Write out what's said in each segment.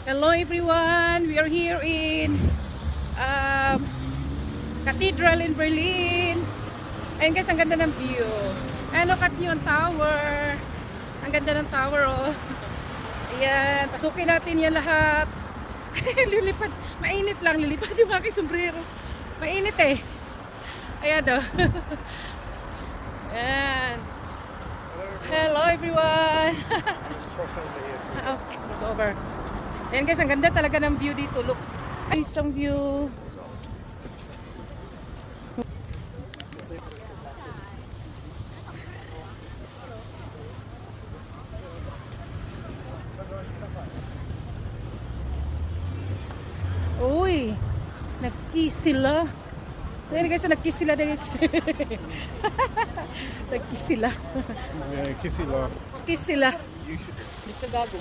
Hello everyone! We are here in Cathedral in Berlin. Ayun guys, ang ganda ng view. Ayan, look at yung tower. Ang ganda ng tower, oh. Ayan, pasukin natin yan lahat. Lilipad. Mainit lang, lilipad yung aking sombrero. Mainit eh. Ayan, oh. Ayan. Hello everyone! Okay, it's over. Ayan guys, ang ganda talaga ng view dito. Look, nice ang view. Uy, nag-kiss sila. Ayan guys, nag-kiss sila guys. Nag-kiss sila. Yeah, kiss sila. Kiss sila. Mr. Gago.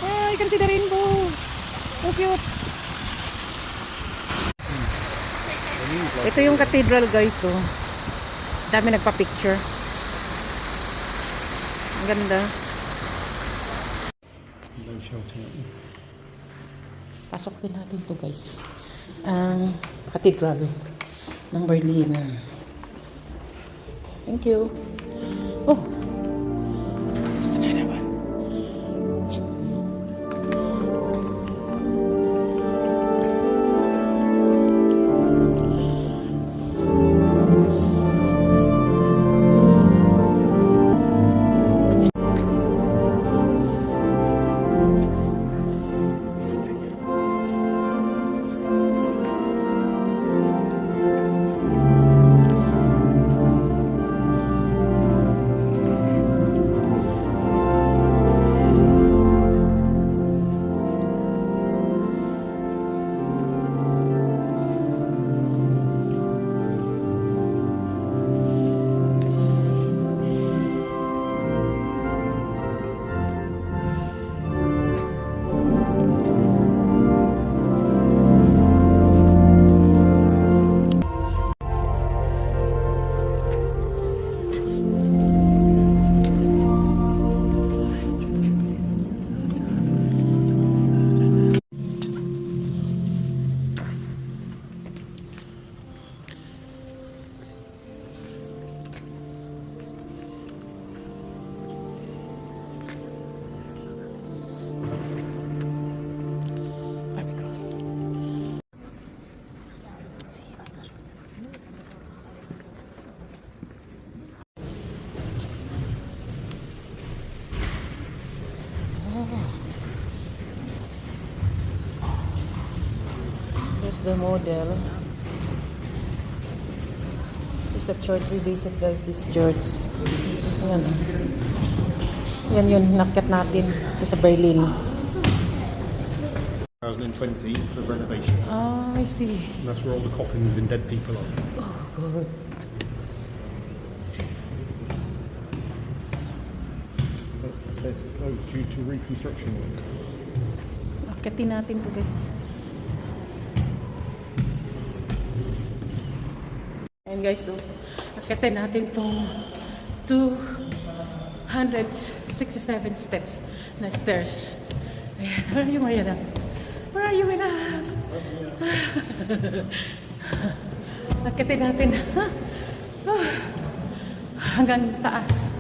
Ay, can see the rainbow. So cute. Ito yung cathedral guys, oh. Dami nagpa-picture. Ang ganda. Pasok din natin to guys. Ang cathedral ng Berlin. Thank you. Oh. Gusto na naman. Here's the model. Here's the church we visit guys, this church. Ayan. Yan yun, nakyat natin ito sa Berlin. 2020 for renovation. Ah, I see. And that's where all the coffins and dead people are. Oh, good. It says closed due to reconstruction work. Akyatin natin to guys. Ayan guys, so akyatin natin itong 267 steps na stairs. Ayan, where are you, Mariana? Where are you, Mariana? Akyatin natin. Hanggang taas.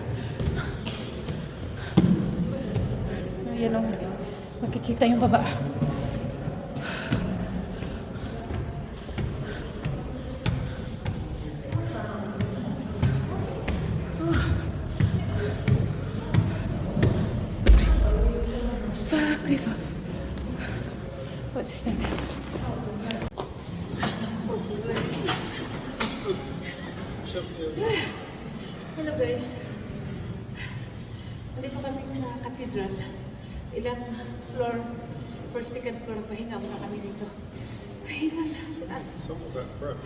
Ayan o, makikita yung baba. Sacrifice. What's that? Hello guys. Nandito kami sa cathedral. Ilang floor? First, second floor. Pahinga muna kami dito. Pahinga lang sa taas. Someone's out of breath.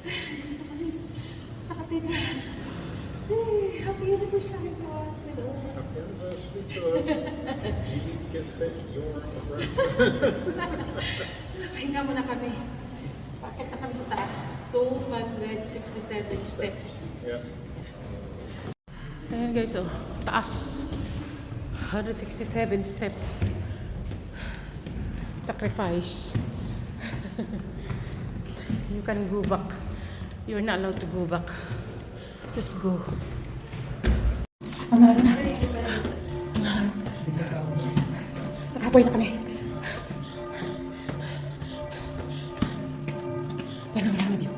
Nandito kami sa cathedral. Hey, happy anniversary to us, with all. Happy anniversary to us. You need to get fit. You're out of breath. Pahinga muna kami. Pakit na kami sa taas. 267 steps. Yeah. Ayan guys, oh, taas. 167 steps. Sacrifice. You can go back. You're not allowed to go back. Just go. Ang mahal na. Nakapoy na kami. Panorama view.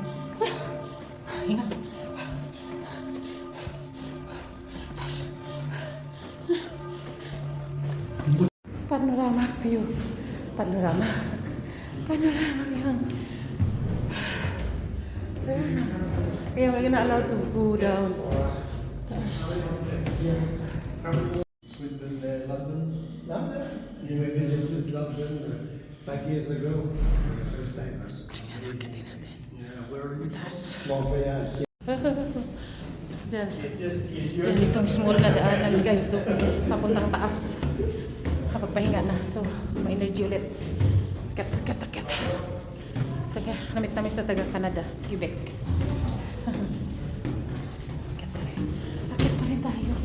Ingat. Panorama view. Panorama. Panorama yan. Kaya we're not allowed to go down. Taas. Swindon, London. London? You visited London 5 years ago. First time. Yeah, where are you? Taas. Montreal. Yan itong small na daanan guys. So, papuntang taas. Kapagpahinga na. So, may energy ulit. Kat. Taga, namit-namis na taga Canada, Quebec. Akit pa rin tayo.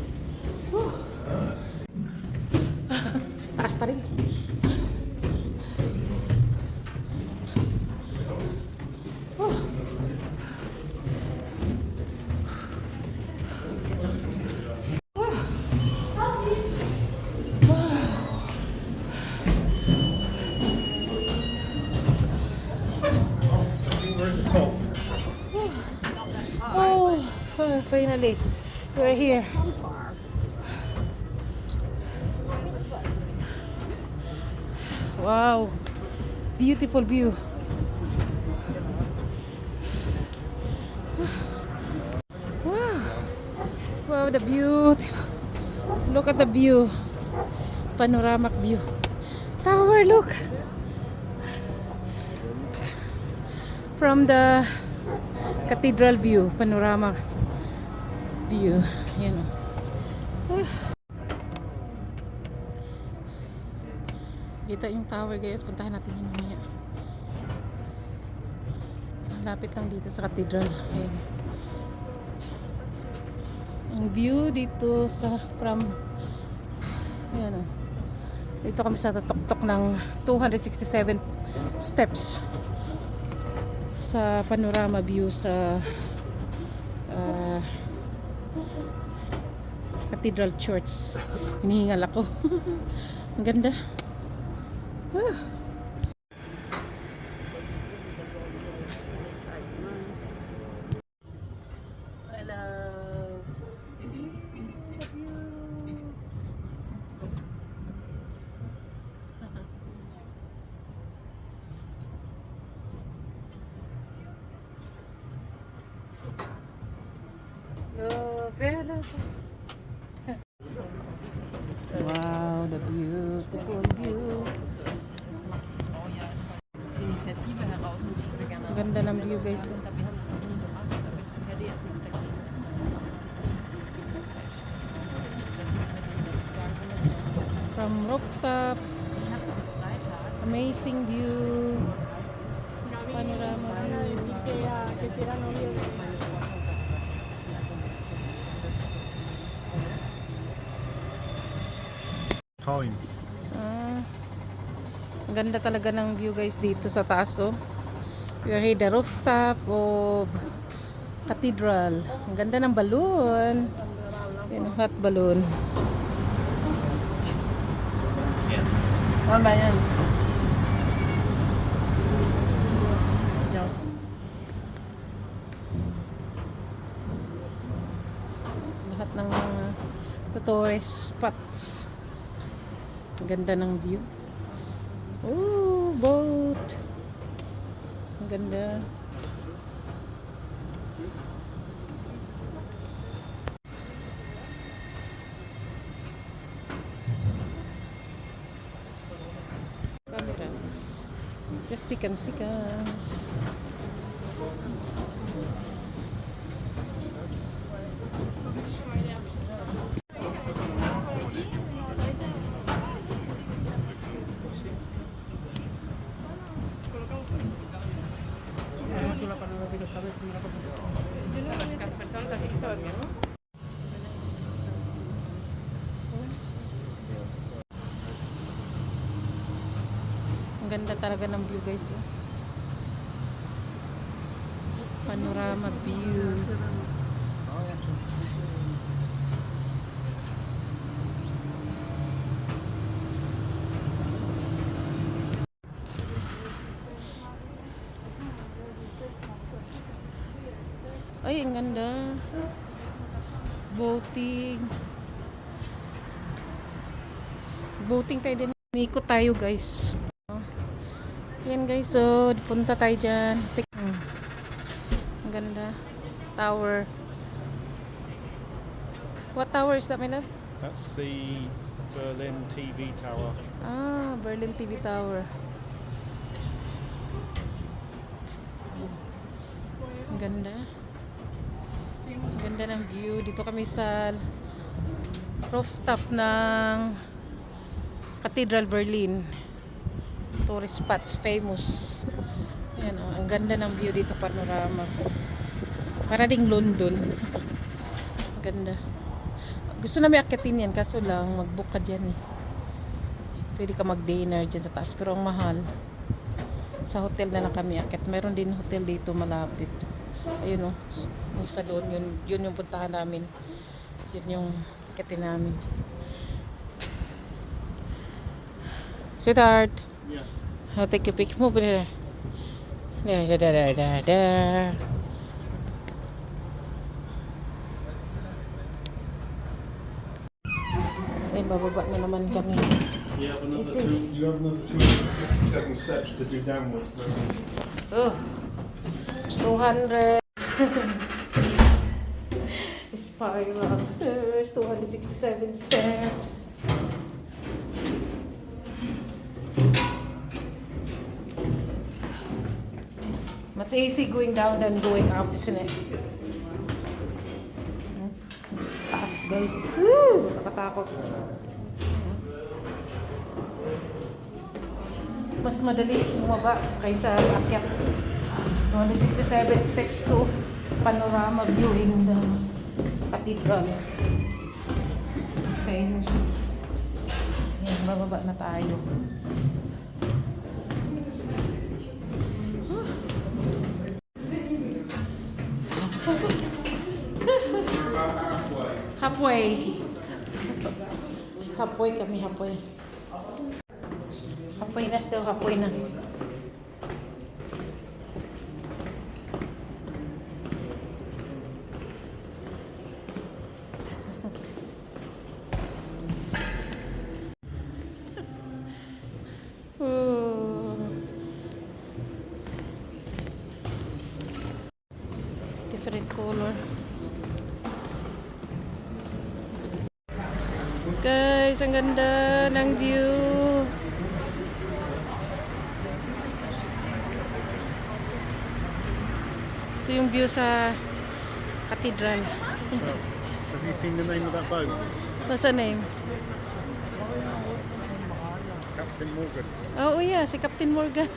Taas pa rin. Finally, we're here. Wow, beautiful view. Wow, the beautiful. Look at the view. Panoramic view. Tower, look. From the Cathedral view, panorama view. Yan. Kita yung tower guys. Puntahan natin yun mamaya. Lapit lang dito sa Cathedral. Ayan. Ang view dito sa from yan, dito kami sa tuktok ng 267 steps sa panorama view sa Cathedral Church. Hinihingal ako. Ang ganda. Hello. Wow, the beautiful view. Ang ganda ng view guys. From rooftop, amazing view, panorama view. Time. Ang ganda talaga ng view guys dito sa taas. Oh. We are here the rooftop of Cathedral. Ang ganda ng balloon. Yan, hot balloon. Ano ba yan? Lahat ng tourist spots. Ang ganda ng view. Oh, boat. Ang ganda. Camera. Just seconds. Ang ganda talaga ng view guys. Oh. Panorama view. Ay, ang ganda. Boating. Boating tayo din. Umikot tayo guys. Yan guys, so punta tayo dyan. Ang ganda. Tower. What tower is that, my love? That's the Berlin TV tower. Ah, Berlin TV Tower. Ang ganda. Ang ganda ng view. Dito kami sa rooftop ng Cathedral Berlin. Tourist spots, famous. Ayan, oh, ang ganda ng view dito, panorama. Para ding London. Ang ganda. Gusto namin akitin yan, kaso lang mag-book ka dyan eh. Pwede ka mag-dinner dyan sa taas, pero ang mahal. Sa hotel na lang kami akit. Meron din hotel dito malapit. Ayun oh, yung isa doon, yun yung puntahan namin. Yun yung akitin namin. Sweetheart. Yeah. I'll take a picture. Move there. There. Ay, bababa na naman kami. You have another Easy. you have another 267 steps to do downwards. Oh, 200. Spiral stairs, 267 steps. Mas easy going down than going up, isn't it? Taas, guys. Woo! Nakatakot. Mas madali bumaba kaysa akyat. 267 steps to panorama viewing the cathedral. Famous. Yan, bababa na tayo. Halfway. Halfway kami, halfway. Halfway na daw, halfway na. Different color. Guys, ang ganda ng view. Ito yung view sa cathedral. Have you seen the name of that boat? What's the name? Captain Morgan. Oh yeah, si Captain Morgan.